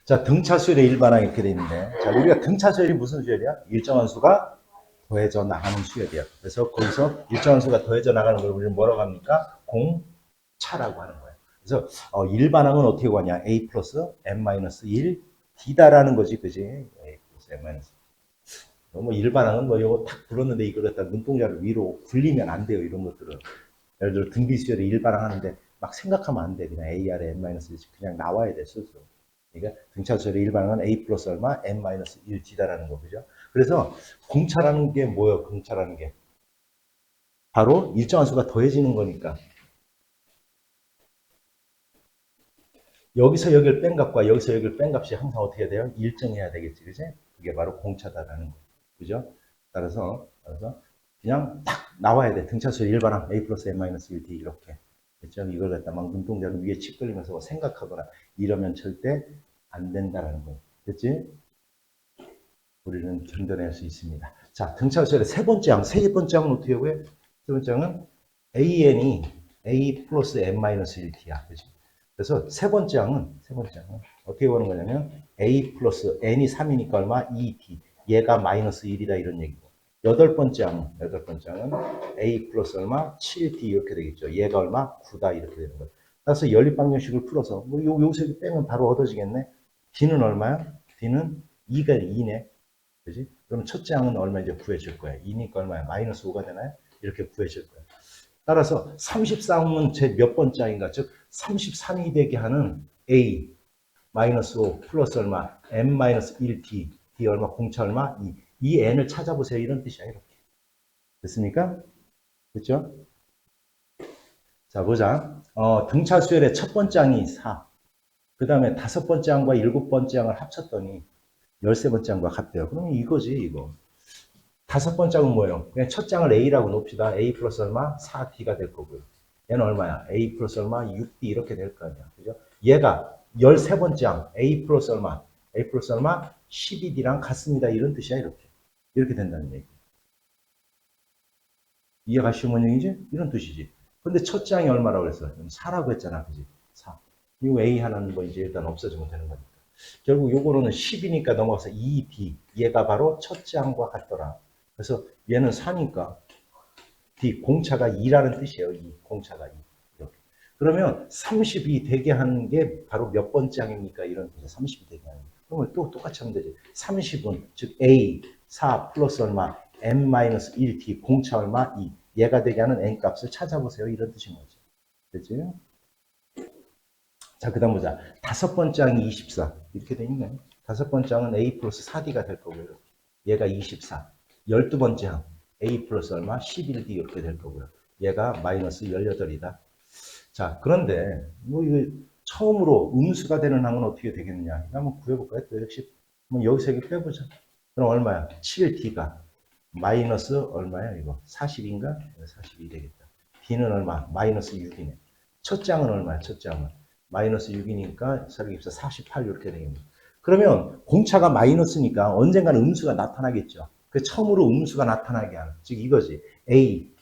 자, 등차 수열의 일반항 이렇게 돼 있는데, 자, 우리가 등차 수열이 무슨 수열이야? 일정한 수가 더해져 나가는 수열이야. 그래서 거기서 일정한 수가 더해져 나가는 걸 우리는 뭐라고 합니까? 공차라고 하는 거예요. 그래서 일반항은 어떻게 구하냐? a 플러스 n-1 d다라는 거지, 그지? a 플러스 n-1. 뭐 일반항은 뭐 이거 탁 불렀는데 이걸 갖다 눈동자를 위로 굴리면 안 돼요, 이런 것들은. 예를 들어 등비수열의 일반항 하는데 막 생각하면 안 돼. 그냥 AR에 n-1 그냥 나와야 돼, 스스로. 그러니까 등차수열의 일반항은 a 플러스 얼마? n-1 d다라는 거, 그죠? 그래서 공차라는 게 뭐예요? 공차라는 게 바로 일정한 수가 더해지는 거니까 여기서 여기를 뺀 값과 여기서 여기를 뺀 값이 항상 어떻게 돼요? 일정해야 되겠지, 그지? 그게 바로 공차다라는 거, 그죠? 따라서 그냥 딱 나와야 돼. 등차수열 일반항 a 플러스 n-1d 이렇게. 그죠? 이걸 갖다 막 눈동자를 위에 칩 걸리면서 생각하거나 이러면 절대 안 된다라는 거예요. 됐지? 우리는 견뎌낼 수 있습니다. 자, 등차수열의 세 번째 항, 세 번째 항은 어떻게 하고요? 세 번째 항은 an이 a 플러스 n-1t야. 그치? 그래서 세 번째 항은 어떻게 보는 거냐면 a 플러스 n이 3이니까 얼마? 2t. 얘가 마이너스 1이다 이런 얘기고. 여덟 번째 항은 a 플러스 얼마? 7t 이렇게 되겠죠. 얘가 얼마? 9다 이렇게 되는 거예요. 그래서 연립방정식을 풀어서 뭐 여기서 빼면 바로 얻어지겠네. d는 얼마야? d는 2가 2네. 그지? 그럼 첫째 항은 얼마 이제 구해줄 거야. 2니까 얼마야? 마이너스 5가 되나요? 이렇게 구해줄 거야. 따라서 34항은 제 몇 번째 항인가? 즉 33이 되게 하는 A 마이너스 5 플러스 얼마? n-1t d 얼마? 공차 얼마? 2. 이 n을 찾아보세요. 이런 뜻이야. 이렇게. 됐습니까? 그렇죠? 자, 보자. 등차 수열의 첫 번째 항이 4. 그 다음에 다섯 번째 항과 일곱 번째 항을 합쳤더니 13번째 항과 같대요. 그러면 이거지, 이거. 다섯 번째 항은 뭐예요? 그냥 첫 장을 A라고 놉시다. A 플러스 얼마? 4D가 될 거고요. 얘는 얼마야? A 플러스 얼마? 6D 이렇게 될 거 아니야. 그죠? 얘가 13번째 항 A 플러스 얼마? A 플러스 얼마? 12D랑 같습니다. 이런 뜻이야, 이렇게. 이렇게 된다는 얘기. 이해가 쉬운 원형이지? 이런 뜻이지. 근데 첫 장이 얼마라고 그랬어? 4라고 했잖아. 그지? 4. 이 A 하나는 뭐 이제 일단 없어지면 되는 거니까. 결국 요거는 10이니까 넘어가서 2D. 얘가 바로 첫 장과 같더라. 그래서 얘는 4니까 D 공차가 2라는 뜻이에요. 2 공차가 2 이렇게. 그러면 30이 되게 하는 게 바로 몇 번째 항입니까? 이런 뜻이 30이 되게 하는 거. 그러면 또 똑같이 하면 되지. 30은 즉 A 4 플러스 얼마 n-1t 공차 얼마 2 얘가 되게 하는 n 값을 찾아보세요. 이런 뜻인 거죠. 됐지? 자, 그 다음 보자. 다섯 번째 항이 24 이렇게 돼 있네. 다섯 번째 항은 A 플러스 4D가 될 거고요. 이렇게. 얘가 24. 12번째 항 A 플러스 얼마? 11D 이렇게 될 거고요. 얘가 마이너스 18이다. 자, 그런데 뭐 이거 처음으로 음수가 되는 항은 어떻게 되겠느냐? 이거 한번 구해볼까요? 또 역시 한번 여기서 여기 빼보자. 그럼 얼마야? 7D가 마이너스 얼마야 이거? 40인가? 42 되겠다. D는 얼마? 마이너스 6이네. 첫째 항은 얼마야? 첫째 항은 마이너스 6이니까 48 이렇게 되겠네. 그러면 공차가 마이너스니까 언젠가는 음수가 나타나겠죠. 그 처음으로 음수가 나타나게 하는, 즉 이거지. A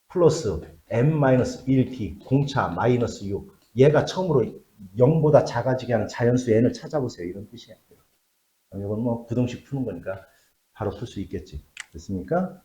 플러스 n-1t 공차 마이너스 6 얘가 처음으로 0보다 작아지게 하는 자연수 n을 찾아보세요. 이런 뜻이야. 이건 뭐 부등식 푸는 거니까 바로 풀 수 있겠지. 됐습니까?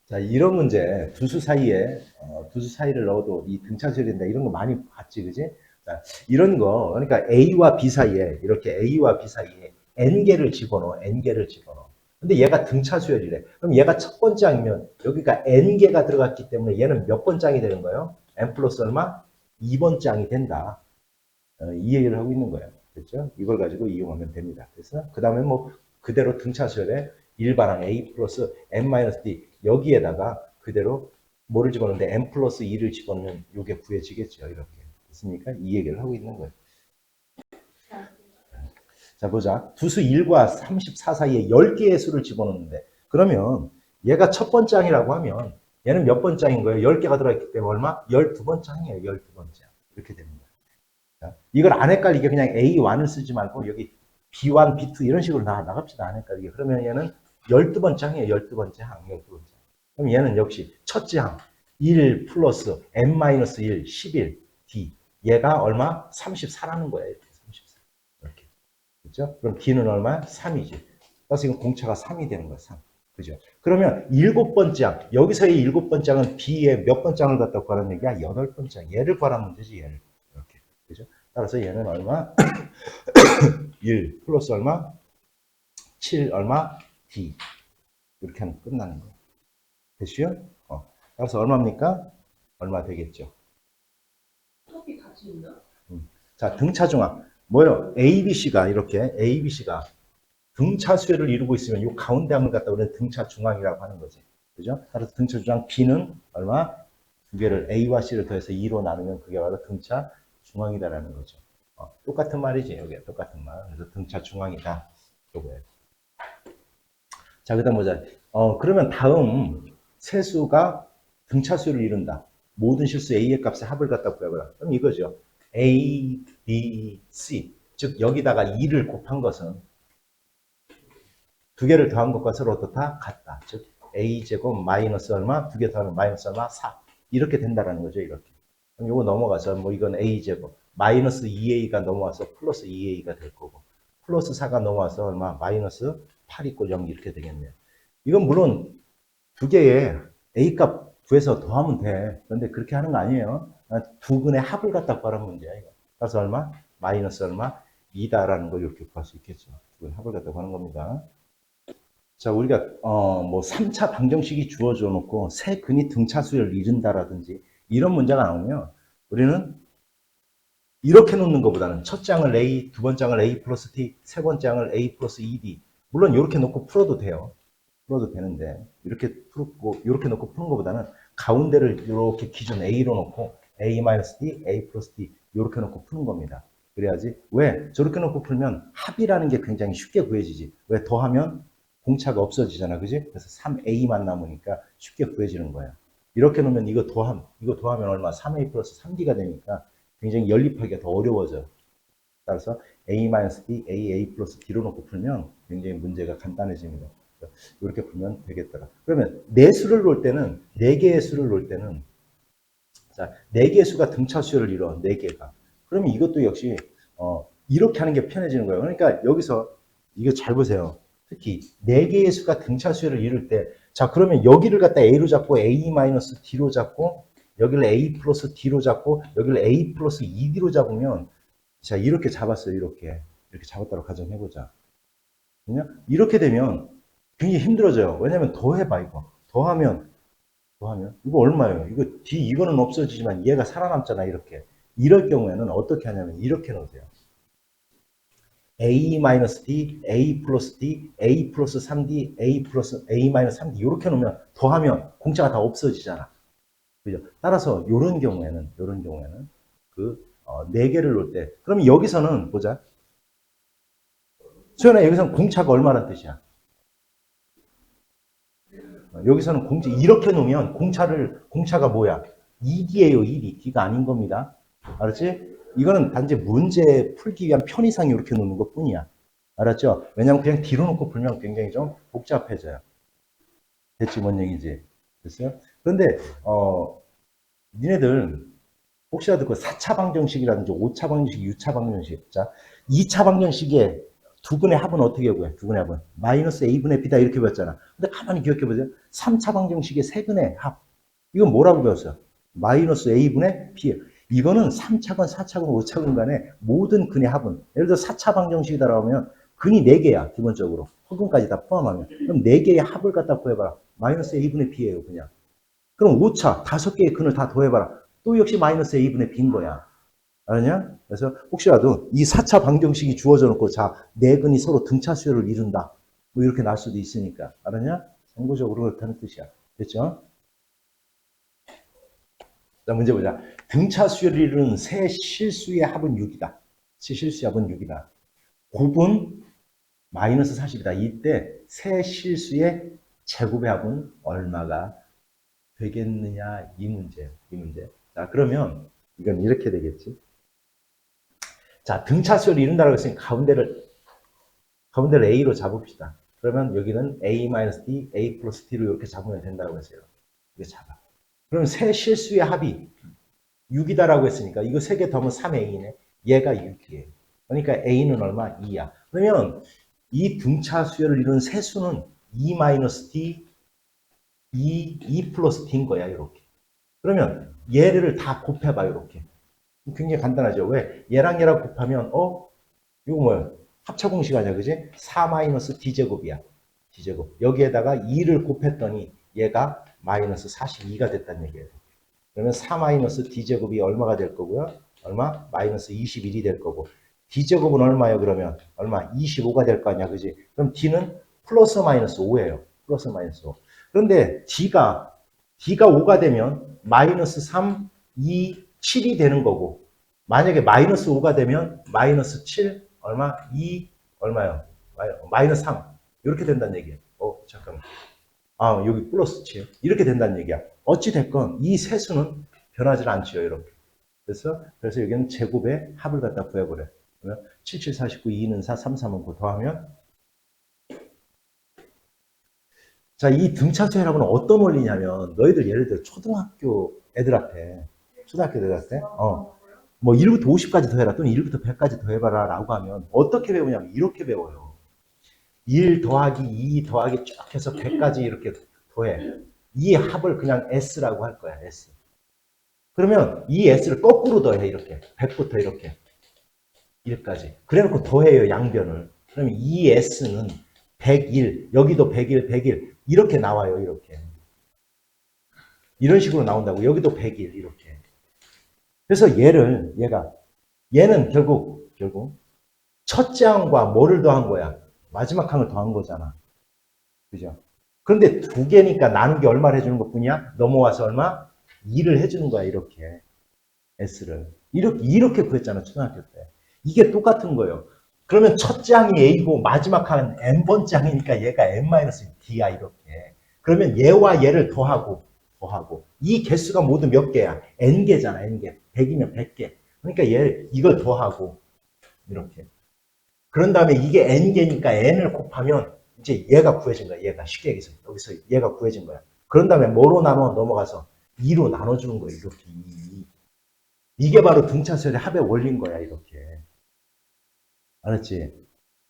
자, 이런 문제 두수 사이를 넣어도 이 등차수열이 된다. 이런 거 많이 봤지, 그지? 자, 이런 거 그러니까 A와 B 사이에 이렇게 A와 B 사이에 n개를 집어넣어. n개를 집어넣어. 근데 얘가 등차수열이래. 그럼 얘가 첫 번째 항이면 여기가 n개가 들어갔기 때문에 얘는 몇 번째 항이 되는 거예요? n 플러스 얼마? 2번째 항이 된다. 이 얘기를 하고 있는 거예요. 그렇죠? 이걸 가지고 이용하면 됩니다. 그래서 그 다음에 뭐 그대로 등차수열에 일반항 A 플러스 n-d 여기에다가 그대로 뭐를 집어넣는데 n 플러스 2를 집어넣으면 이게 구해지겠죠. 이렇게. 됐습니까? 이 얘기를 하고 있는 거예요. 자, 보자. 두수 1과 34 사이에 10개의 수를 집어넣는데 그러면 얘가 첫 번째 항이라고 하면 얘는 몇 번째 항인 거예요? 10개가 들어있기 때문에 얼마? 12번째 항이에요. 12번째 항. 이렇게 됩니다. 자, 이걸 안 헷갈리게 그냥 A1을 쓰지 말고 여기 B1, B2 이런 식으로 나갑시다. 안 헷갈리게. 그러면 얘는 12번째 항이에요. 12번째 항. 12번째 항. 그럼 얘는 역시 첫째 항 1 플러스 n-1 11 D 얘가 얼마? 34라는 거예요. 34. 그죠? 그럼 D는 얼마야? 3이지. 그래서 이건 공차가 3이 되는 거야, 3. 그죠? 그러면 7번째 항, 여기서의 7번째 항은 B의 몇 번째 항을 갖다 구하라는 얘기야? 8번째 항. 얘를 구하라는 문제지, 얘를. 이렇게. 그죠? 따라서 얘는 얼마? 1 플러스 얼마? 7 얼마? D. 이렇게 하면 끝나는 거예요. 됐어요? 따라서 얼마입니까? 얼마 되겠죠? 톱이 같이 있나? 자, 등차 중앙. 뭐요? ABC가 이렇게, ABC가 등차 수열을 이루고 있으면 이 가운데 항을 갖다 우리는 등차 중앙이라고 하는 거지. 그죠? 따라서 등차 중앙 B는 얼마? 두 개를 A와 C를 더해서 2로 나누면 그게 바로 등차 중앙이다라는 거죠. 똑같은 말이지, 여기 똑같은 말. 그래서 등차 중앙이다. 요거예요. 자, 그 다음 보자. 그러면 다음 세수가 등차 수열을 이룬다. 모든 실수 A의 값의 합을 갖다 구해보라. 그럼 이거죠. A, B, C. 즉, 여기다가 2를 곱한 것은 두 개를 더한 것과 서로 어떻다? 같다. 즉, A제곱 마이너스 얼마? 두 개 더하면 마이너스 얼마? 4. 이렇게 된다라는 거죠, 이렇게. 그럼 이거 넘어가서, 뭐, 이건 A제곱. 마이너스 2A가 넘어와서 플러스 2A가 될 거고. 플러스 4가 넘어와서 얼마? 마이너스 8 있고 0 이렇게 되겠네요. 이건 물론 두 개의 A값 구해서 더하면 돼. 그런데 그렇게 하는 거 아니에요. 두 근의 합을 갖다 구하라는 문제야, 이거. 그래서 얼마? 마이너스 얼마? 2다라는 걸 이렇게 구할 수 있겠죠. 두 근의 합을 갖다 구하는 겁니다. 자, 우리가 뭐 3차 방정식이 주어져 놓고 세 근이 등차수열을 이룬다라든지 이런 문제가 나오면 우리는 이렇게 놓는 것보다는 첫 장을 A, 두 번째 장을 A 플러스 T, 세 번째 장을 A 플러스 2D. 물론 이렇게 놓고 풀어도 돼요. 풀어도 되는데 이렇게 풀고 이렇게 놓고 푸는 것보다는 가운데를 이렇게 기준 A로 놓고 A 마이너스 D, A 플러스 D 이렇게 놓고 푸는 겁니다. 그래야지. 왜? 저렇게 놓고 풀면 합이라는 게 굉장히 쉽게 구해지지. 왜? 더하면 공차가 없어지잖아. 그지? 그래서 3A만 남으니까 쉽게 구해지는 거야. 이렇게 놓으면 이거 더하면 얼마? 3A 플러스 3D가 되니까 굉장히 연립하기가 더 어려워져. 따라서 A-D, A 플러스 D로 놓고 풀면 굉장히 문제가 간단해집니다. 이렇게 풀면 되겠더라. 그러면 네 수를 놓을 때는, 네 개의 수를 놓을 때는, 자, 네 개의 수가 등차 수열을 이뤄, 네 개가. 그러면 이것도 역시, 이렇게 하는 게 편해지는 거예요. 그러니까 여기서, 이거 잘 보세요. 특히, 네 개의 수가 등차 수열을 이룰 때, 자, 그러면 여기를 갖다 A로 잡고, A-D로 잡고, 여기를 A 플러스 D로 잡고, 여기를 A 플러스 2D로 잡으면, 자, 이렇게 잡았어요, 이렇게. 이렇게 잡았다고 가정해보자. 그냥 이렇게 되면 굉장히 힘들어져요. 왜냐면 더해봐, 이거. 더하면, 이거 얼마예요? 이거는 없어지지만 얘가 살아남잖아, 이렇게. 이럴 경우에는 어떻게 하냐면, 이렇게 놓으세요. A-D, A 플러스 D, A 플러스 3D, A 플러스 A 마이너스 3D. 이렇게 놓으면, 더하면 공차가 다 없어지잖아. 그죠? 따라서, 요런 경우에는, 네 개를 놓을 때. 그러면 여기서는, 보자. 소연아, 여기서는 공차가 얼마란 뜻이야? 여기서는 이렇게 놓으면 공차가 뭐야? 2D예요, 2D. D가 아닌 겁니다. 알았지? 이거는 단지 문제 풀기 위한 편의상 이렇게 놓는 것 뿐이야. 알았죠? 왜냐면 그냥 D로 놓고 풀면 굉장히 좀 복잡해져요. 대체 뭔 얘기인지. 됐어요? 그런데, 니네들, 혹시라도 그 4차 방정식이라든지 5차 방정식, 6차 방정식. 자, 2차 방정식에 두 근의 합은 어떻게 구해? 두 근의 합은 마이너스 A분의 B다 이렇게 배웠잖아. 근데 가만히 기억해 보세요. 3차 방정식의 세 근의 합. 이건 뭐라고 배웠어요? 마이너스 A분의 B. 이거는 3차건 4차건 5차건 간에 모든 근의 합은, 예를 들어 4차 방정식이다라고 하면 근이 4개야 기본적으로. 허근까지 다 포함하면. 그럼 4개의 합을 갖다 구해봐라. 마이너스 A분의 B예요 그냥. 그럼 5차 5개의 근을 다 더해봐라. 또 역시 마이너스 A분의 B인 거야. 알았냐? 그래서 혹시라도 이 4차 방정식이 주어져 놓고 자, 네 근이 서로 등차 수열을 이룬다. 뭐 이렇게 날 수도 있으니까. 알았냐? 참고적으로 그렇다는 뜻이야. 됐죠? 자, 문제 보자. 등차 수열을 이루는 세 실수의 합은 6이다. 세 실수의 합은 6이다. 곱은 마이너스 40이다. 이때 세 실수의 제곱의 합은 얼마가 되겠느냐? 이 문제. 자, 그러면 이건 이렇게 되겠지. 자, 등차 수열을 이룬다고 했으니 가운데를 A로 잡읍시다. 그러면 여기는 A-D, A 플러스 D로 이렇게 잡으면 된다고 했어요. 이거 잡아. 그럼 세 실수의 합이 6이다라고 했으니까 이거 3개 더하면 3A네. 얘가 6이에요. 그러니까 A는 얼마? 2야. 그러면 이 등차 수열을 이룬 세수는 E-D, E 플러스 D인 거야, 이렇게. 그러면 얘를 다 곱해봐, 이렇게. 굉장히 간단하죠. 왜? 얘랑 얘랑 곱하면, 이거 뭐야? 합차 공식 아니야, 그지? 4 마이너스 D제곱이야. D제곱. 여기에다가 2를 곱했더니 얘가 마이너스 42가 됐다는 얘기예요. 그러면 4 마이너스 D제곱이 얼마가 될 거고요? 얼마? 마이너스 21이 될 거고. D제곱은 얼마예요, 그러면? 얼마? 25가 될 거 아니야, 그지? 그럼 D는 플러스 마이너스 5예요. 플러스 마이너스 5. 그런데 D가 5가 되면 마이너스 3, 2, 7이 되는 거고, 만약에 마이너스 5가 되면 마이너스 7, 얼마? 2, 얼마요? 마이너스 3. 이렇게 된다는 얘기예요. 잠깐만. 여기 플러스 7. 이렇게 된다는 얘기야. 어찌됐건 이 세수는 변하지 않지요, 이렇게. 그래서 여기는 제곱의 합을 갖다 구해보래. 그러면 7, 7, 49, 2는 4, 3, 3은 9 더하면, 자, 이 등차수열합은 어떤 원리냐면, 너희들 예를 들어 초등학교 애들한테, 뭐 1부터 50까지 더해라, 또는 1부터 100까지 더해봐라 라고 하면 어떻게 배우냐면 이렇게 배워요. 1 더하기 2 더하기 쭉 해서 100까지 이렇게 더해. 이 합을 그냥 S라고 할 거야, S. 그러면 이 S를 거꾸로 더해, 이렇게. 100부터 이렇게. 1까지. 그래 놓고 더해요, 양변을. 그러면 이 S는 101, 여기도 101, 101. 이렇게 나와요, 이렇게. 이런 식으로 나온다고. 여기도 101, 이렇게. 그래서 얘는 결국, 첫째 항과 뭐를 더한 거야? 마지막 항을 더한 거잖아. 그죠? 그런데 두 개니까 나눈 게 얼마를 해주는 것 뿐이야? 넘어와서 얼마? 2를 해주는 거야, 이렇게. S를. 이렇게 구했잖아, 초등학교 때. 이게 똑같은 거예요. 그러면 첫째 항이 A고 마지막 항은 N번째 항이니까 얘가 N-D야, 이렇게. 그러면 얘와 얘를 더하고. 이 개수가 모두 몇 개야? N개잖아, N개. 100이면 100개. 그러니까 이걸 더하고. 이렇게. 그런 다음에 이게 N개니까 N을 곱하면 이제 얘가 구해진 거야. 얘가 쉽게 얘기해서 여기서 얘가 구해진 거야. 그런 다음에 뭐로 나눠 넘어가서 2로 나눠주는 거야. 이렇게. 이게 바로 등차수열의 합의 원리인 거야. 이렇게. 알았지?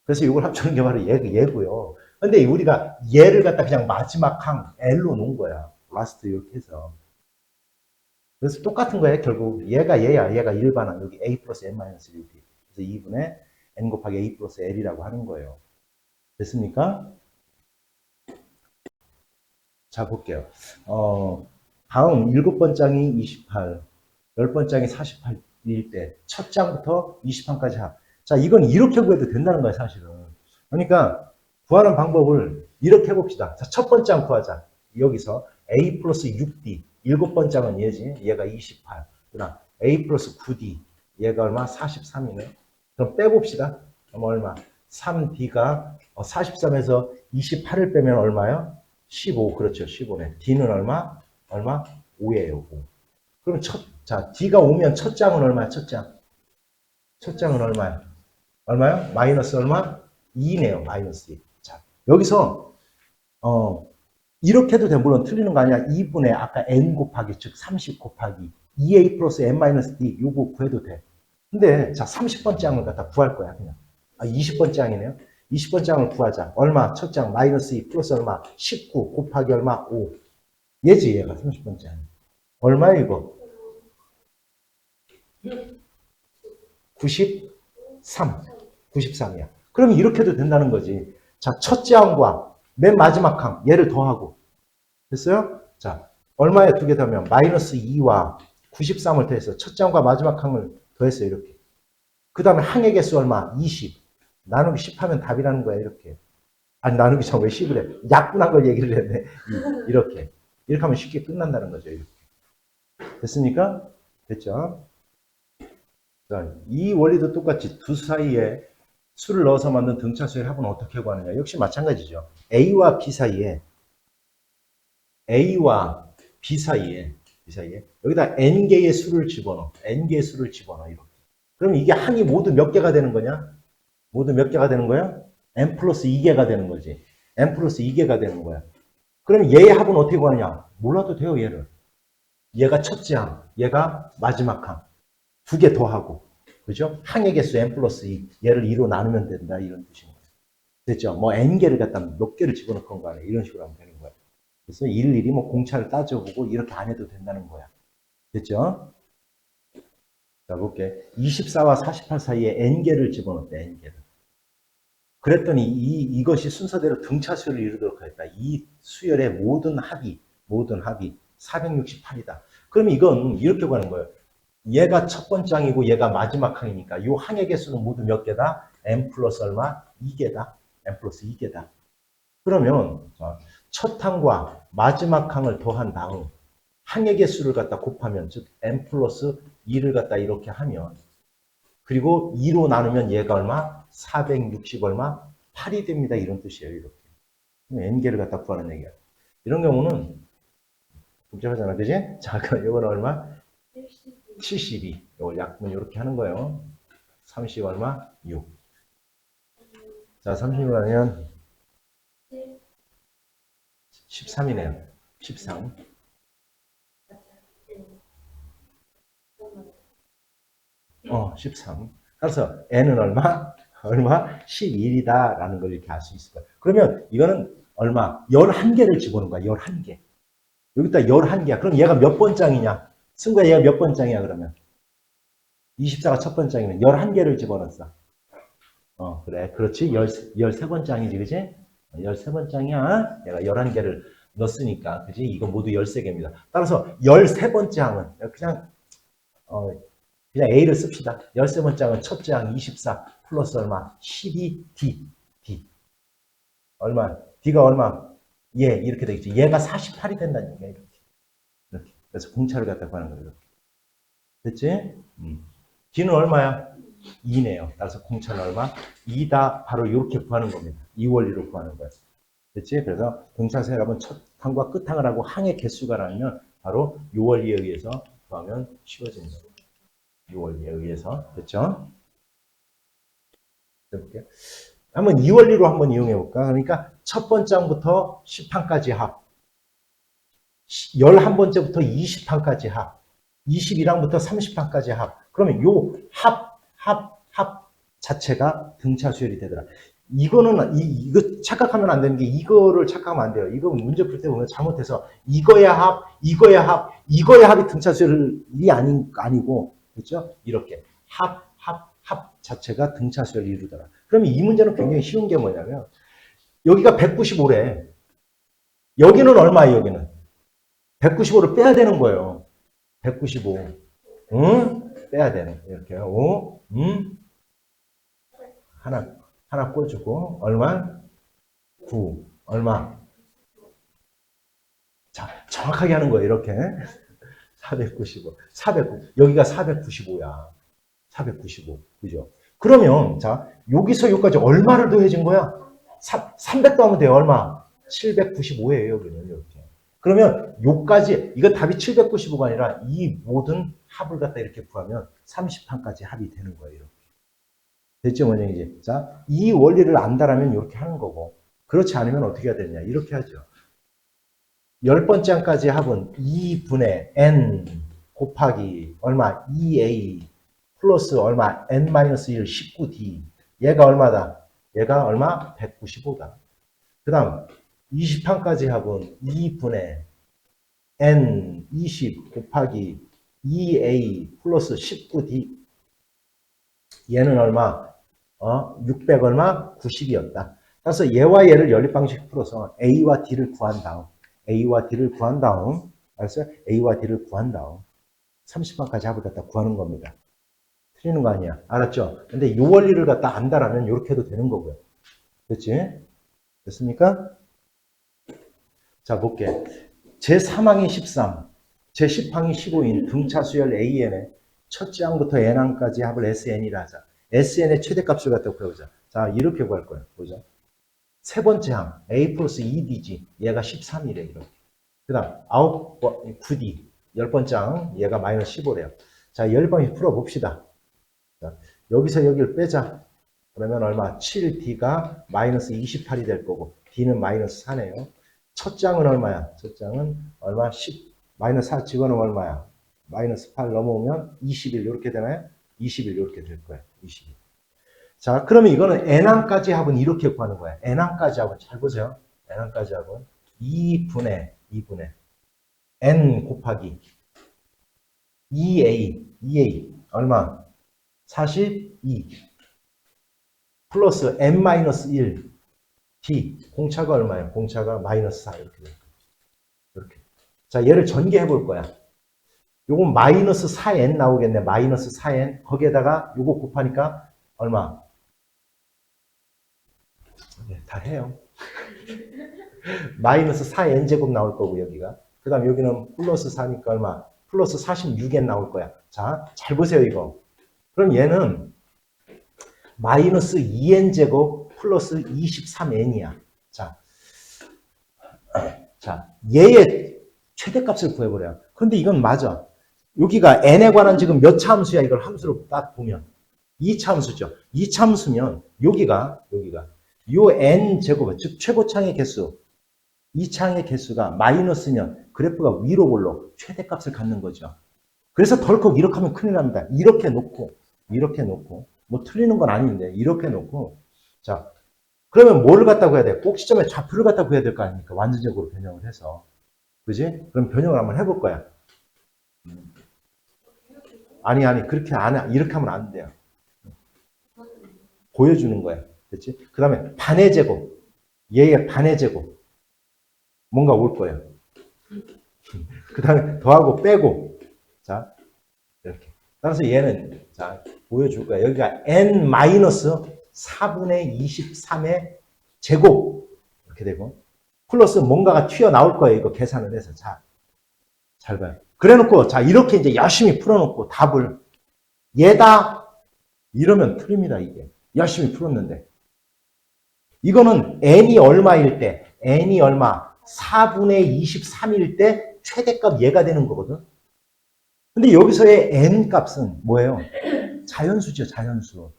그래서 이걸 합치는 게 바로 얘고요. 근데 우리가 얘를 갖다 그냥 마지막 항 L로 놓은 거야. 라스트 이렇게 해서. 그래서 똑같은 거예요. 결국 얘가 얘야. 얘가 일반항. 여기 A 플러스 N-1D. 그래서 2분의 N 곱하기 A 플러스 L이라고 하는 거예요. 됐습니까? 자, 볼게요. 다음 7번장이 28, 10번장이 48일 때 첫 장부터 20항까지 합. 자, 이건 이렇게 구해도 된다는 거예요, 사실은. 그러니까 구하는 방법을 이렇게 해봅시다. 자, 첫 번째 항 구하자. 여기서 A 플러스 6D, 7번장은 얘지. 얘가 28. 그다음 A 플러스 9D, 얘가 얼마? 43이네. 그럼 빼봅시다. 그럼 얼마? 3D가 43에서 28을 빼면 얼마요? 15. 그렇죠. 15네. D는 얼마? 5예요. 5. 그럼 D가 오면 첫 장은 얼마야? 첫 장은 얼마야? 얼마요? 마이너스 얼마? 2네요. 마이너스 2. 자, 여기서 이렇게 해도 돼. 물론 틀리는 거 아니야. 2분의 아까 N 곱하기, 즉 30 곱하기 2A 플러스 N-D 요거 구해도 돼. 근데 자, 30번째 항을 갖다 구할 거야, 그냥. 20번째 항이네요. 20번째 항을 구하자. 얼마? 첫 장 마이너스 2 플러스 얼마? 19 곱하기 얼마? 5. 얘지, 얘가 30번째 항. 얼마야, 이거? 93. 93이야. 그럼 이렇게도 된다는 거지. 자, 첫째 항과 맨 마지막 항, 얘를 더하고. 됐어요? 자, 얼마에 두 개 더하면 마이너스 2와 93을 더해서 첫째 항과 마지막 항을 더했어요, 이렇게. 그 다음에 항의 개수 얼마? 20. 나누기 10 하면 답이라는 거야, 이렇게. 아니, 나누기 전 왜 10을 해? 약분한 걸 얘기를 했네. 이렇게. 이렇게 하면 쉽게 끝난다는 거죠, 이렇게. 됐습니까? 됐죠? 자, 이 원리도 똑같이 두 사이에 수를 넣어서 만든 등차수의 합은 어떻게 구하느냐. 역시 마찬가지죠. A와 B 사이에 여기다 N개의 수를 집어넣어. N개의 수를 집어넣어. 이렇게. 그럼 이게 항이 모두 몇 개가 되는 거냐? 모두 몇 개가 되는 거야? N 플러스 2개가 되는 거지. N 플러스 2개가 되는 거야. 그럼 얘의 합은 어떻게 구하느냐? 몰라도 돼요, 얘를. 얘가 첫째 항, 얘가 마지막 항. 두 개 더하고. 그죠? 항의 개수 n 플러스 2. 얘를 2로 나누면 된다. 이런 뜻입니다. 됐죠? 뭐 n개를 갖다 몇 개를 집어넣건 간에 이런 식으로 하면 되는 거야. 그래서 일일이 뭐 공차를 따져보고 이렇게 안 해도 된다는 거야. 됐죠? 자, 볼게. 24와 48 사이에 n개를 집어넣었대, n개를. 그랬더니 이것이 순서대로 등차수를 이루도록 하겠다. 이 수열의 모든 합이 468이다. 그러면 이건 이렇게 구하는 거예요. 얘가 첫 번째 항이고 얘가 마지막 항이니까 이 항의 개수는 모두 몇 개다? n 플러스 얼마? 2개다. n 플러스 2개다. 그러면 첫 항과 마지막 항을 더한 다음 항의 개수를 갖다 곱하면 즉 n 플러스 2를 갖다 이렇게 하면 그리고 2로 나누면 얘가 얼마? 460 얼마? 8이 됩니다. 이런 뜻이에요. 이렇게. n개를 갖다 구하는 얘기야. 이런 경우는 복잡하잖아. 그지? 자, 그럼 이거는 얼마? 72. 이걸 약분 이렇게 하는 거예요. 30 얼마? 6. 자, 30을 하면 13이네요. 13. 어, 13. 그래서 n은 얼마? 얼마? 11이다라는 걸 이렇게 알 수 있을 거야. 그러면 이거는 얼마? 11개를 집어넣은 거야. 11개. 여기다 11개야. 그럼 얘가 몇 번장이냐? 승구야, 얘가 몇 번장이야, 그러면? 24가 첫 번장이면 11개를 집어넣었어. 그래. 그렇지. 13번장이지, 그지? 13번장이야. 얘가 11개를 넣었으니까, 그지? 이거 모두 13개입니다. 따라서 13번째 항은 그냥 A를 씁시다. 13번째 항은 첫째 항 24 플러스 얼마? 12D. D. 얼마? D가 얼마? 얘, 이렇게 되겠지. 얘가 48이 된다는 얘기야, 이렇게. 이렇게. 그래서 공차를 갖다 구하는 거예요, 이렇게. 됐지? D는 얼마야? 2네요. 따라서 공차는 얼마? 2다. 바로 이렇게 구하는 겁니다. 이 원리로 구하는 거예요. 됐지? 그래서 등차수에 가면 첫 항과 끝 항을 하고 항의 개수가 나면 바로 이 원리에 의해서 구하면 쉬워집니다. 이 원리에 의해서. 됐죠? 해볼게요. 한번 이 원리로 한번 이용해 볼까? 그러니까 첫 번째 항부터 10항까지 합. 11번째부터 20항까지 합. 21항부터 30항까지 합. 그러면 요 합 자체가 등차 수열이 되더라. 이거는 이거 착각하면 안 되는 게 이거를 착각하면 안 돼요. 이거 문제 풀 때 보면 잘못해서 이거야 합, 이거야 합, 이거야 합이 등차 수열이 아니고 그렇죠? 이렇게 합 자체가 등차 수열을 이루더라. 그러면 이 문제는 굉장히 쉬운 게 뭐냐면 여기가 195래. 여기는 얼마예요? 여기는 195를 빼야 되는 거예요. 195. 응? 빼야 되는 이렇게요. 5, 하나 꽂주고 얼마? 9. 얼마? 자, 정확하게 하는 거예요. 이렇게 495. 409. 여기가 495야. 495. 그죠? 그러면 자, 여기서 여기까지 얼마를 더해진 거야? 300 더하면 돼요. 얼마? 795예요. 여기는 이렇게. 그러면 요까지 이거 답이 795가 아니라 이 모든 합을 갖다 이렇게 구하면 30항까지 합이 되는 거예요. 이렇게. 됐죠, 원영이지? 자, 이 원리를 안다라면 이렇게 하는 거고, 그렇지 않으면 어떻게 해야 되냐? 이렇게 하죠. 10번째 항까지 합은 2분의 n 곱하기 얼마? 2a 플러스 얼마? n-1 19d. 얘가 얼마다? 얘가 얼마? 195다. 그 다음 20항까지 합은 2분의 n 20 곱하기 2a 플러스 19d. 얘는 얼마? 600 얼마? 90이었다. 그래서 얘와 얘를 연립방식 풀어서 A와 D를 구한 다음, 알았어요? A와 D를 구한 다음, 30번까지 합을 갖다 구하는 겁니다. 틀리는 거 아니야. 알았죠? 근데 이 원리를 갖다 안다라면 이렇게 해도 되는 거고요. 그렇지? 됐습니까? 자, 볼게. 제3항이 13, 제10항이 15인 등차 수열 AN의 첫째 항부터 n항까지 합을 SN이라 하자. SN의 최대값을 갖다 구해보자. 자, 이렇게 구할 거예요. 보자. 세 번째 항, A 플러스 2D지. 얘가 13이래, 이렇게. 그 다음, 9D. 10번째 항, 얘가 마이너스 15래요. 자, 10번씩 풀어봅시다. 자, 여기서 여기를 빼자. 그러면 얼마? 7D가 마이너스 28이 될 거고, D는 마이너스 4네요. 첫 장은 얼마야? 첫 장은 얼마? 10. 마이너스 4 집어넣으면 얼마야? 마이너스 8 넘어오면 21 이렇게 되나요? 21 이렇게 될 거야. 22. 자, 그러면 이거는 n항까지 합은 이렇게 구하는 거야. n항까지 합은 잘 보세요. n항까지 합은 2분의 n 곱하기 2a 얼마? 42 플러스 n-1 d 공차가 얼마예요? 공차가 마이너스 4 이렇게 돼요. 이렇게. 자, 얘를 전개해 볼 거야. 요건 마이너스 4n 나오겠네. 마이너스 4n 거기에다가 요거 곱하니까 얼마? 네, 다 해요. 마이너스 4n 제곱 나올 거고 여기가. 그 다음 여기는 플러스 4니까 얼마? 플러스 46n 나올 거야. 자, 잘 보세요 이거. 그럼 얘는 마이너스 2n 제곱 플러스 23n이야. 자, 얘의 최대값을 구해보래요. 근데 이건 맞아. 여기가 n에 관한 지금 몇 차 함수야? 이걸 함수로 딱 보면 2차 함수죠. 2차 함수면 여기가 요 n 제곱, 즉 최고창의 개수 2창의 개수가 마이너스면 그래프가 위로 올라 최대값을 갖는 거죠. 그래서 덜컥 이렇게 하면 큰일 납니다. 이렇게 놓고 뭐 틀리는 건 아닌데 이렇게 놓고 자 그러면 뭐를 갖다 구해야 돼? 꼭 시점에 좌표를 갖다 구해야 될 거 아닙니까? 완전적으로 변형을 해서 그지? 그럼 변형을 한번 해볼 거야. 아니 그렇게 안 해. 이렇게 하면 안 돼요. 보여주는 거야. 그렇지? 그 다음에 반의 제곱 얘의 반의 제곱 뭔가 올 거예요. 그 다음에 더하고 빼고 자 이렇게 따라서 얘는 자 보여줄 거야. 여기가 n-4분의 23의 제곱 이렇게 되고 플러스 뭔가가 튀어나올 거예요. 이거 계산을 해서 자 잘 봐요. 그래놓고 자 이렇게 이제 열심히 풀어놓고 답을 얘다 이러면 틀립니다. 이게 열심히 풀었는데 이거는 n이 얼마일 때 n이 얼마 4분의 23일 때 최대값 얘가 되는 거거든. 근데 여기서의 n 값은 뭐예요? 자연수죠, 자연수.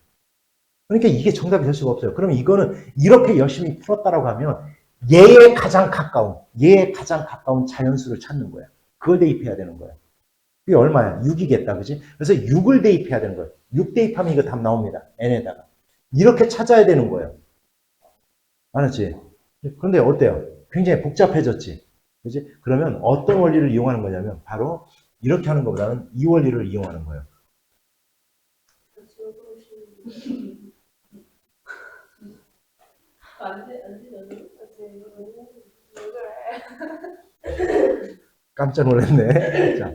그러니까 이게 정답이 될 수가 없어요. 그러면 이거는 이렇게 열심히 풀었다라고 하면 얘에 가장 가까운 자연수를 찾는 거야. 그걸 대입해야 되는 거야. 그게 얼마야? 6이겠다, 그지? 그래서 6을 대입해야 되는 거예요. 6 대입하면 이거 답 나옵니다. n에다가. 이렇게 찾아야 되는 거예요. 알았지? 그런데 어때요? 굉장히 복잡해졌지. 그지? 그러면 어떤 원리를 이용하는 거냐면 바로 이렇게 하는 것보다는 이 원리를 이용하는 거예요. 깜짝 놀랐네. 자,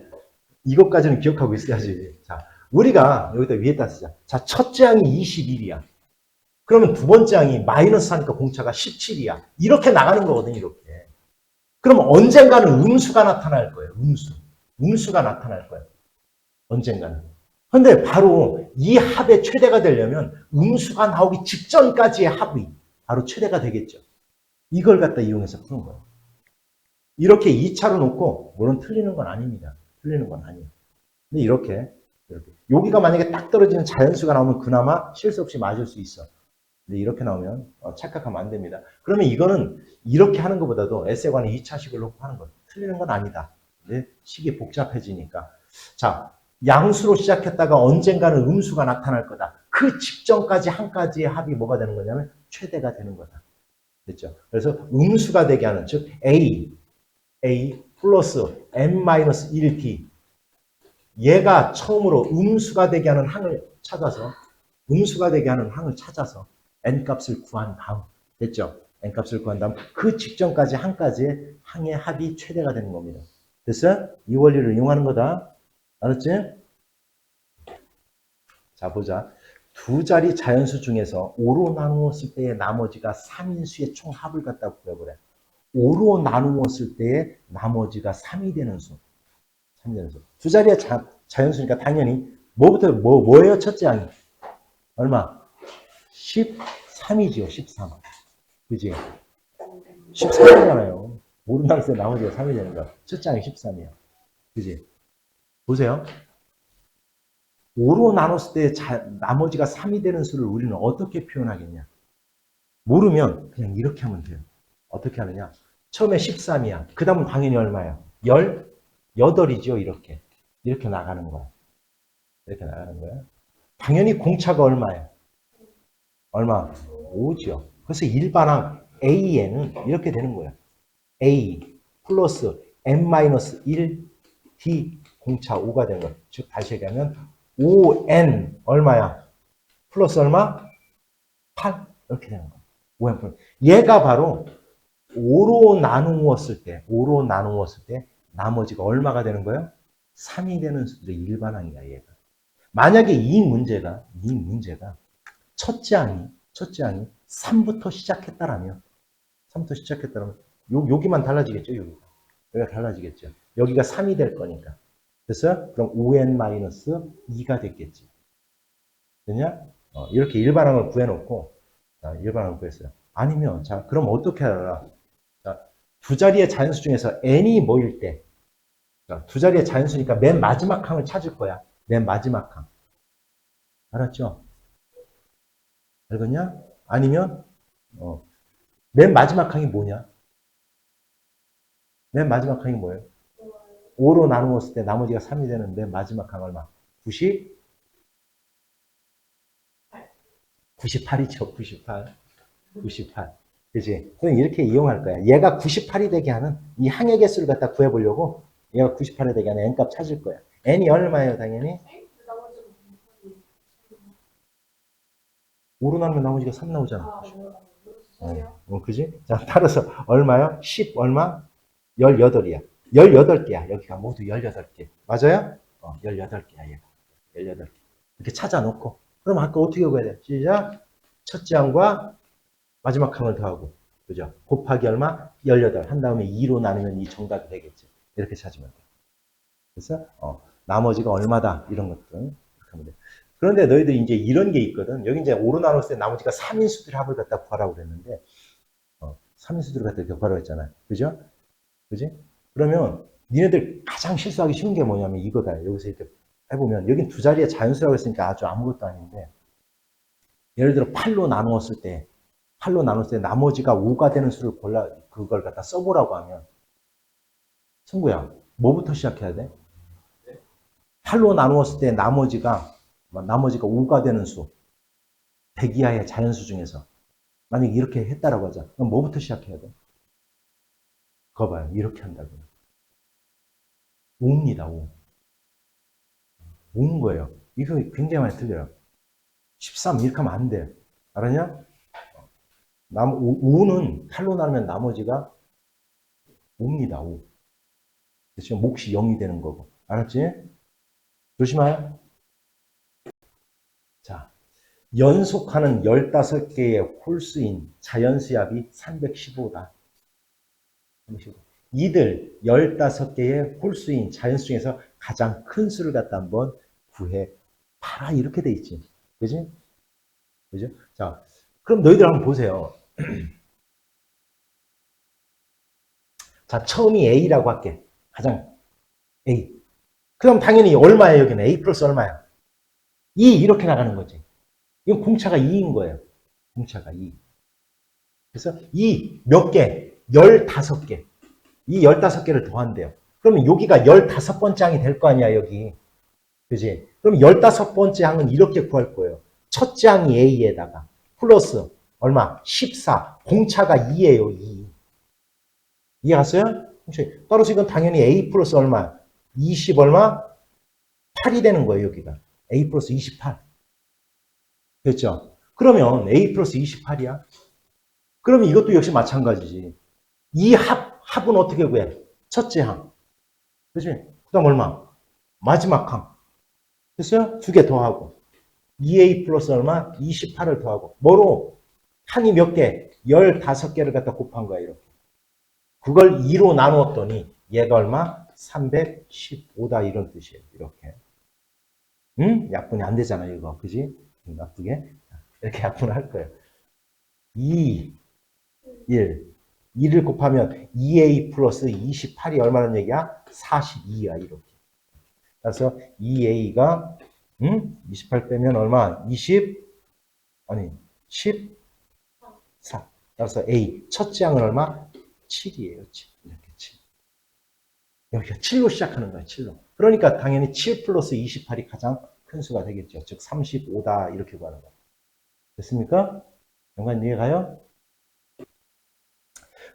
이것까지는 기억하고 있어야지. 자, 우리가 여기다 위에다 쓰자. 자, 첫째 항이 21이야. 그러면 두 번째 항이 마이너스 하니까 공차가 17이야. 이렇게 나가는 거거든, 이렇게. 그럼 언젠가는 음수가 나타날 거예요. 음수가 나타날 거예요. 언젠가는. 근데 바로 이 합의 최대가 되려면 음수가 나오기 직전까지의 합이 바로 최대가 되겠죠. 이걸 갖다 이용해서 푸는 거예요. 이렇게 2차로 놓고 물론 틀리는 건 아닙니다. 틀리는 건 아니에요. 근데 이렇게 여기가 만약에 딱 떨어지는 자연수가 나오면 그나마 실수 없이 맞을 수 있어. 근데 이렇게 나오면 착각하면 안 됩니다. 그러면 이거는 이렇게 하는 것보다도 S에 관한 2차식을 놓고 하는 거 틀리는 건 아니다. 근데 식이 복잡해지니까 자 양수로 시작했다가 언젠가는 음수가 나타날 거다. 그 직전까지 한 가지의 합이 뭐가 되는 거냐면 최대가 되는 거다. 됐죠? 그래서 음수가 되게 하는 즉 A 플러스 n-1t 얘가 처음으로 음수가 되게 하는 항을 찾아서 n값을 구한 다음 됐죠? n값을 구한 다음 그 직전까지 한 가지의 항의 합이 최대가 되는 겁니다. 됐어요? 이 원리를 이용하는 거다. 알았지? 자 보자. 두 자리 자연수 중에서 5로 나누었을 때의 나머지가 3인수의 총합을 갖다 구해보래. 5로 나누었을 때의 나머지가 3이 되는 수. 3이 되는 수. 두 자리의 자연수니까 당연히 뭐예요? 첫째 항이. 얼마? 13이지요. 13. 그지? 13이잖아요. 5로 나눴을 때 나머지가 3이 되는 거야. 첫째 항이 13이야. 그지? 보세요. 5로 나눴을 때 나머지가 3이 되는 수를 우리는 어떻게 표현하겠냐? 모르면 그냥 이렇게 하면 돼요. 어떻게 하느냐? 처음에 13이야. 그 다음은 당연히 얼마야? 18이죠. 이렇게 나가는 거야. 이렇게 나가는 거야. 당연히 공차가 얼마예요? 얼마? 5죠. 그래서 일반항 A에는 이렇게 되는 거예요. A 플러스 n-1 D 공차 5가 되는 거예요. 즉 다시 얘기하면 5n 얼마야? 플러스 얼마? 8 이렇게 되는 거예요. 5n 플러스. 얘가 바로 5로 나누었을 때 나머지가 얼마가 되는 거예요? 3이 되는 수들의 일반항이야 얘가. 만약에 이 문제가 첫째 항이 3부터 시작했다라면 여기만 달라지겠죠. 여기가 달라지겠죠. 여기가 3이 될 거니까. 그래서 그럼 5n-2가 됐겠지. 되냐? 이렇게 일반항을 구해놓고 일반항을 구했어요. 아니면 자 그럼 어떻게 알아? 자, 두 자리의 자연수 중에서 n이 뭐일 때? 자, 두 자리의 자연수니까 맨 마지막 항을 찾을 거야. 맨 마지막 항. 알았죠? 알겠냐? 아니면 맨 마지막 항이 뭐냐? 맨 마지막 항이 뭐예요? 5로 나누었을 때 나머지가 3이 되는 맨 마지막 항 얼마? 98이죠. 98. 그지? 그럼 이렇게 이용할 거야. 얘가 98이 되게 하는 이 항의 개수를 갖다 구해보려고 얘가 98이 되게 하는 n값 찾을 거야. n이 얼마예요, 당연히? 5로 나누면 나머지가 3 나오잖아. 그지? 자, 따라서 얼마요? 10 얼마? 18이야. 18개야. 여기가 모두 18개. 맞아요? 18개야, 얘가. 18개. 이렇게 찾아놓고. 그럼 아까 어떻게 구해야 돼? 시작. 첫째 항과 마지막 항을 더하고. 그죠? 곱하기 얼마? 18. 한 다음에 2로 나누면 이 정답이 되겠지. 이렇게 찾으면 돼. 그래서, 나머지가 얼마다. 이런 것들. 이렇게 하면 돼. 그런데 너희들이 이제 이런 게 있거든. 여기 이제 5로 나눴을 때 나머지가 3인수들의 합을 갖다 구하라고 그랬는데, 3인수들을 갖다 구하라고 했잖아요. 그죠? 그지? 그러면 니네들 가장 실수하기 쉬운 게 뭐냐면 이거다. 여기서 이렇게 해보면 여긴 두 자리의 자연수라고 했으니까 아주 아무것도 아닌데 예를 들어 8로 나누었을 때 나머지가 5가 되는 수를 그걸 갖다 써보라고 하면 승구야 뭐부터 시작해야 돼? 8로 나누었을 때 나머지가 5가 되는 수 100 이하의 자연수 중에서 만약에 이렇게 했다라고 하자. 그럼 뭐부터 시작해야 돼? 그거 봐요. 이렇게 한다고요. 5입니다. 5. 5인 거예요. 이거 굉장히 많이 틀려요. 13 이렇게 하면 안 돼. 알았냐? 5는 8로 나누면 나머지가 5입니다. 5. 지금 몫이 0이 되는 거고. 알았지? 조심하여. 자, 연속하는 15개의 홀수인 자연수의 합이 315다. 315. 이들 15개의 홀수인 자연수 중에서 가장 큰 수를 갖다 한번 구해봐라. 이렇게 돼 있지. 그지? 그죠? 자, 그럼 너희들 한번 보세요. 자, 처음이 A라고 할게. 가장 A. 그럼 당연히 얼마예요? 여기는 A 플러스 얼마야? 2 이렇게 나가는 거지. 이건 공차가 2인 거예요. 공차가 2. 그래서 이 몇 개? 15개. 이 15개를 더한대요. 그러면 여기가 15번째 항이 될 거 아니야, 여기. 그지? 그럼 15번째 항은 이렇게 구할 거예요. 첫째 항이 A에다가 플러스 얼마? 14. 공차가 2예요, 2. 이해 갔어요? 따라서 이건 당연히 A 플러스 얼마? 20 얼마? 8이 되는 거예요, 여기가. A 플러스 28. 됐죠? 그러면 A 플러스 28이야? 그러면 이것도 역시 마찬가지지. 이 합은 어떻게 구해? 첫째 항. 그치? 그 다음 얼마? 마지막 항. 됐어요? 두 개 더하고. 2A 플러스 얼마? 28을 더하고. 뭐로? 항이 몇 개? 15개를 갖다 곱한 거야, 이렇게. 그걸 2로 나누었더니 얘가 얼마? 315다 이런 뜻이에요. 이렇게. 응? 약분이 안 되잖아, 이거. 그지? 나쁘게. 이렇게 약분을 할 거예요. 2, 1. 2를 곱하면 2A 플러스 28이 얼마나 얘기야? 42야, 이렇게. 그래서 2A가 28 빼면 얼마? 14. 따라서 A 첫째 항은 얼마? 7이에요. 7. 이렇게 7. 여기가 7로 시작하는 거야. 7로. 그러니까 당연히 7 플러스 28이 가장 큰 수가 되겠죠. 즉 35다 이렇게 구하는 거. 됐습니까? 연관 이해가요?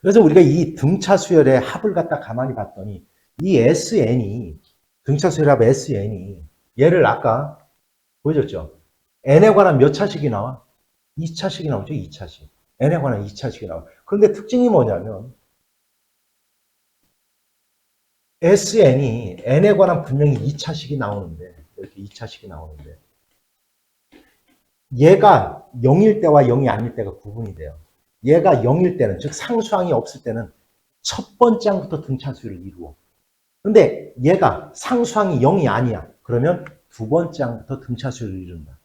그래서 우리가 이 등차 수열의 합을 갖다 가만히 봤더니 이 SN이 등차 수열합 SN이 얘를 아까 보여줬죠. n에 관한 몇 차식이 나와? 2차식이 나오죠. 2차식. n에 관한 2차식이 나와. 그런데 특징이 뭐냐면 SN이 n에 관한 분명히 2차식이 나오는데 이렇게 2차식이 나오는데 얘가 0일 때와 0이 아닐 때가 구분이 돼요. 얘가 0일 때는 즉 상수항이 없을 때는 첫 번째 항부터 등차수를 이루어. 근데 얘가 상수항이 0이 아니야. 그러면 두 번째 항부터 등차수를 이룬다.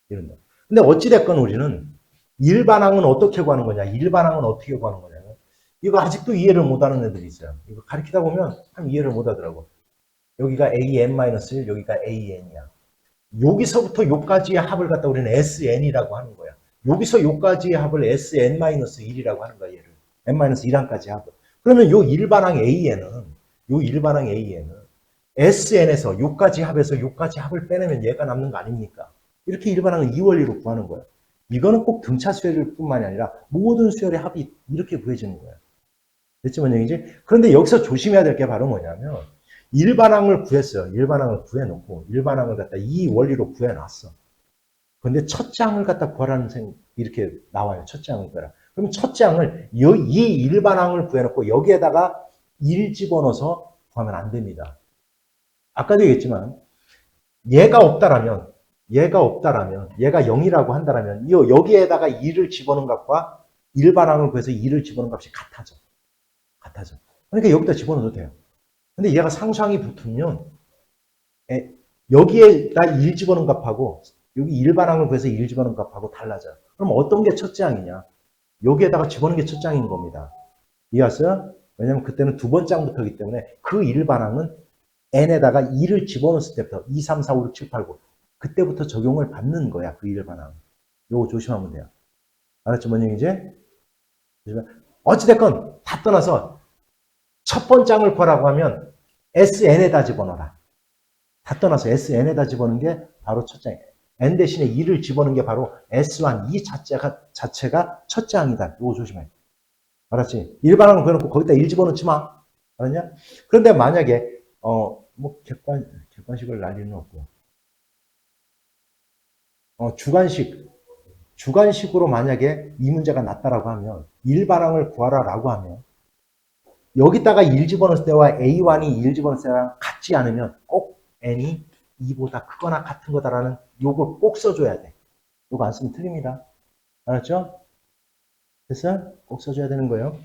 근데 어찌됐건 우리는 일반항은 어떻게 구하는 거냐? 일반항은 어떻게 구하는 거냐면 이거 아직도 이해를 못하는 애들이 있어요. 이거 가르치다 보면 참 이해를 못하더라고. 여기가 AN-1, 여기가 AN이야. 여기서부터 요까지의 합을 갖다 우리는 SN이라고 하는 거야. 여기서 요까지의 합을 SN-1이라고 하는 거야, 얘를. N-1항까지 합을. 그러면 요 일반항 AN은 SN에서 요까지 합에서 요까지 합을 빼내면 얘가 남는 거 아닙니까? 이렇게 일반항은 이 원리로 구하는 거야. 이거는 꼭 등차 수열일 뿐만이 아니라 모든 수열의 합이 이렇게 구해지는 거야. 됐지, 뭔 얘기지? 그런데 여기서 조심해야 될 게 바로 뭐냐면 일반항을 구했어요. 일반항을 구해놓고 일반항을 갖다 이 원리로 구해놨어. 근데 첫째 항을 갖다 구하라는 이렇게 나와요. 첫째 항을 구해라. 그럼 첫째 항을 이 일반항을 구해놓고 여기에다가 1 집어넣어서 구하면 안 됩니다. 아까도 얘기했지만 얘가 없다라면 얘가 0이라고 한다라면 여기에다가 2를 집어넣은 값과 일반항을 구해서 2를 집어넣은 값이 같아져. 그러니까 여기다 집어넣어도 돼요. 근데 얘가 상수항이 붙으면 여기에다 1 집어넣은 값하고 여기 일반항을 구해서 1 집어넣은 값하고 달라져요. 그럼 어떤 게 첫째 항이냐? 여기에다가 집어넣은 게 첫째 항인 겁니다. 이해했어요? 왜냐면 그때는 두 번째 항부터이기 때문에 그 일반항은 n에다가 2를 집어넣었을 때부터 2, 3, 4, 5, 6, 7, 8, 9 그때부터 적용을 받는 거야. 그 일반항. 요거 조심하면 돼요. 알았죠? 뭔 얘기지? 어찌됐건 다 떠나서 첫 번째 항을 구하라고 하면 SN에다 집어넣어라. 다 떠나서 SN에다 집어넣는 게 바로 첫째 항이에요. N 대신에 2를 집어넣는 게 바로 S1, 이 자체가 첫째 항이다. 이거 조심해. 알았지? 일반항을 구해놓고 거기다 1 집어넣지 마. 알았냐? 그런데 만약에 뭐 객관식을 날 리는 없고 주관식으로 만약에 이 문제가 났다라고 하면 일반항을 구하라라고 하면 여기다가 1 집어넣을 때와 A1이 1 집어넣을 때랑 같지 않으면 꼭 n이 2보다 크거나 같은 거다라는 요걸 꼭 써줘야 돼. 요거 안 쓰면 틀립니다. 알았죠? 됐어요? 꼭 써줘야 되는 거예요.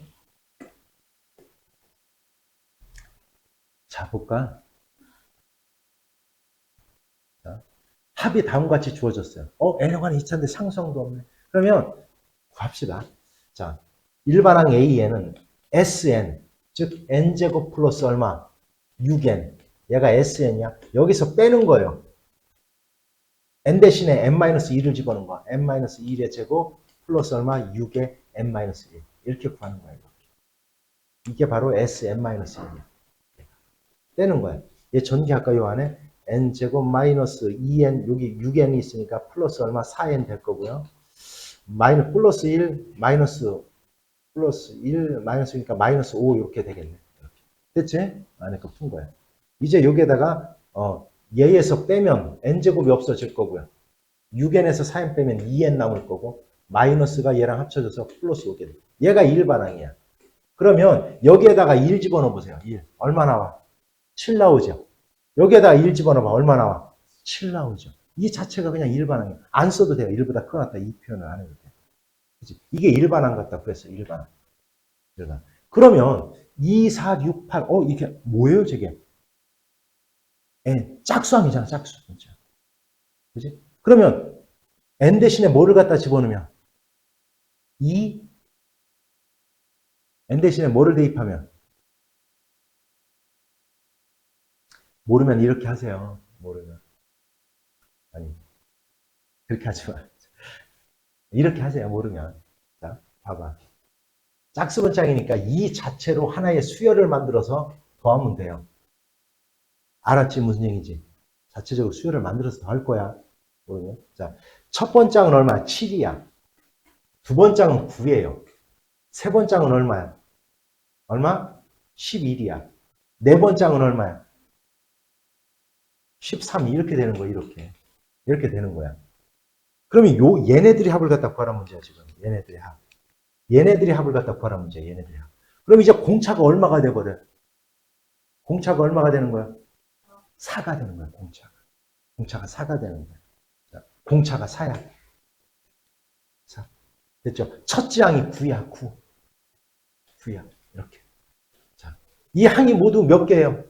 자, 볼까? 자, 합이 다음과 같이 주어졌어요. n에관 2차인데 상수항도 없네. 그러면 구합시다. 자, 일반항 A에는 Sn, 즉 n제곱 플러스 얼마? 6n. 얘가 Sn이야. 여기서 빼는 거예요. n 대신에 n-2를 집어넣은 거야. n-1의 제곱 플러스 얼마? 6의 n-1. 이렇게 구하는 거예요. 이게 바로 Sn-1이야. 빼는 거야. 얘 전기할까 요 안에 n제곱 마이너스 2n, 여기 6n이 있으니까 플러스 얼마? 4n 될 거고요. 플러스 1, 플러스 1, 마이너스니까 마이너스 5 이렇게 되겠네. 이렇게. 됐지? 안에 거 푼 거야. 이제 여기에다가 얘에서 빼면 n제곱이 없어질 거고요. 6n에서 4n 빼면 2n 남을 거고 마이너스가 얘랑 합쳐져서 플러스 오게 돼. 얘가 일반항이야. 그러면 여기에다가 1 집어넣어 보세요. 1. 얼마 나와? 7 나오죠. 여기에다가 1 집어넣어봐. 얼마 나와? 7 나오죠. 이 자체가 그냥 일반항이야. 안 써도 돼요. 1보다 크거나 이 표현을 안 해도 돼. 그치? 이게 일반항 같다. 그랬어. 일반항. 그러면 2, 4, 6, 8. 이게 뭐예요, 저게? 짝수항이잖아, 짝수. 진짜. 그지? 그러면 n 대신에 뭐를 갖다 집어넣으면 2, n 대신에 뭐를 대입하면 모르면 이렇게 하세요. 모르면. 아니, 그렇게 하지 마. 이렇게 하세요. 모르면. 자, 봐봐. 짝수분짝이니까 이 자체로 하나의 수열을 만들어서 더하면 돼요. 알았지? 무슨 얘기지? 자체적으로 수열을 만들어서 더 할 거야. 모르면. 자, 첫 번장은 얼마야? 7이야. 두 번장은 9예요. 세 번장은 얼마야? 얼마? 11이야. 네 번장은 얼마야? 13. 이렇게 되는 거야, 이렇게. 이렇게 되는 거야. 그러면 얘네들이 합을 갖다 구하란 문제야, 지금. 얘네들이 합. 얘네들이 합을 갖다 구하란 문제야, 얘네들이 합. 그럼 이제 공차가 얼마가 돼버려? 공차가 얼마가 되는 거야? 4가 되는 거야, 공차가. 공차가 4가 되는 거야. 자, 공차가 4야. 4. 됐죠? 첫 지항이 9야, 9. 9야. 이렇게. 자, 이 항이 모두 몇 개예요?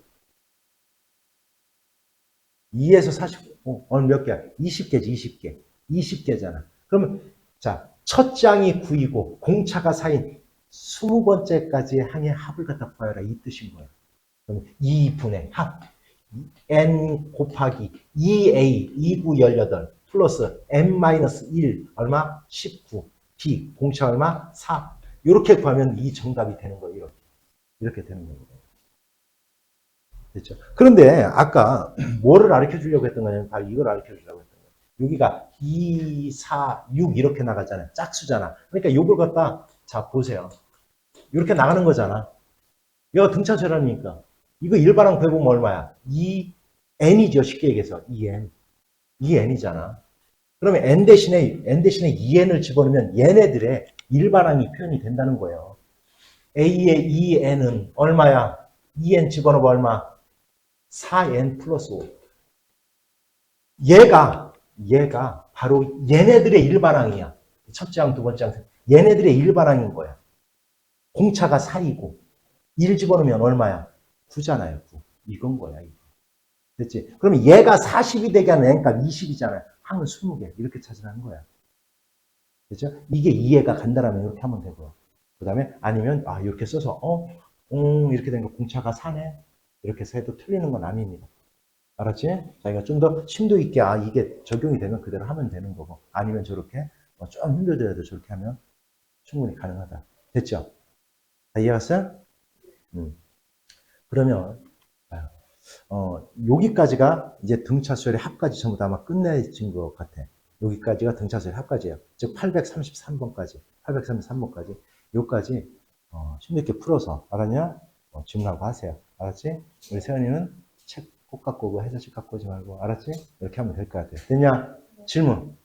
2에서 45, 몇 개야? 20개지, 20개. 20개잖아. 그러면, 자, 첫 장이 9이고, 공차가 4인 20번째까지의 항의 합을 갖다 구하라. 이 뜻인 거야. 그럼 2분의 합. n 곱하기 2a, 2구 18, 플러스 n-1, 얼마? 19. b, 공차 얼마? 4. 이렇게 구하면 이 정답이 되는 거예요. 이렇게. 이렇게 되는 거예요. 됐죠? 그런데 아까 뭐를 가르쳐 주려고 했던 거냐면 바로 이걸 가르쳐 주려고 했던 거예요. 여기가 2, 4, 6 이렇게 나가잖아요. 짝수잖아. 그러니까 이걸 갖다 자 보세요. 이렇게 나가는 거잖아. 이거 등차절하니까 이거 일반항 배보면 얼마야? 2n이죠. 쉽게 얘기해서 2n. 2n이잖아. 그러면 n 대신에 2n을 집어넣으면 얘네들의 일반항이 표현이 된다는 거예요. a의 2n은 얼마야? 2n 집어넣으면 얼마? 4n 플러스 5. 얘가 바로 얘네들의 일반항이야. 첫째 항, 두 번째 항. 얘네들의 일반항인 거야. 공차가 4이고 1 집어넣으면 얼마야? 9잖아요. 9. 이건 거야. 이거. 됐지? 그러면 얘가 40이 되게 하는 n값 20이잖아요. 항은 20개. 이렇게 찾으라는 거야. 그죠? 이게 이해가 간다라면 이렇게 하면 되고요. 그 다음에 아니면 이렇게 써서 이렇게 된 거 공차가 4네. 이렇게 해서 해도 틀리는 건 아닙니다. 알았지? 자기가 좀 더 심도 있게 이게 적용이 되면 그대로 하면 되는 거고 아니면 저렇게 좀 힘들더라도 저렇게 하면 충분히 가능하다. 됐죠? 다 이해갔어요? 그러면 여기까지가 이제 등차수열의 합까지 전부 다 아마 끝내진 것 같아. 여기까지가 등차수열의 합까지예요. 즉 833번까지 833번까지 여기까지 심도 있게 풀어서 알았냐? 질문하고 하세요. 알았지? 우리 세연이는 책 꼭 갖고 오고 해설책 갖고 오지 말고 알았지? 이렇게 하면 될 것 같아요. 됐냐? 질문.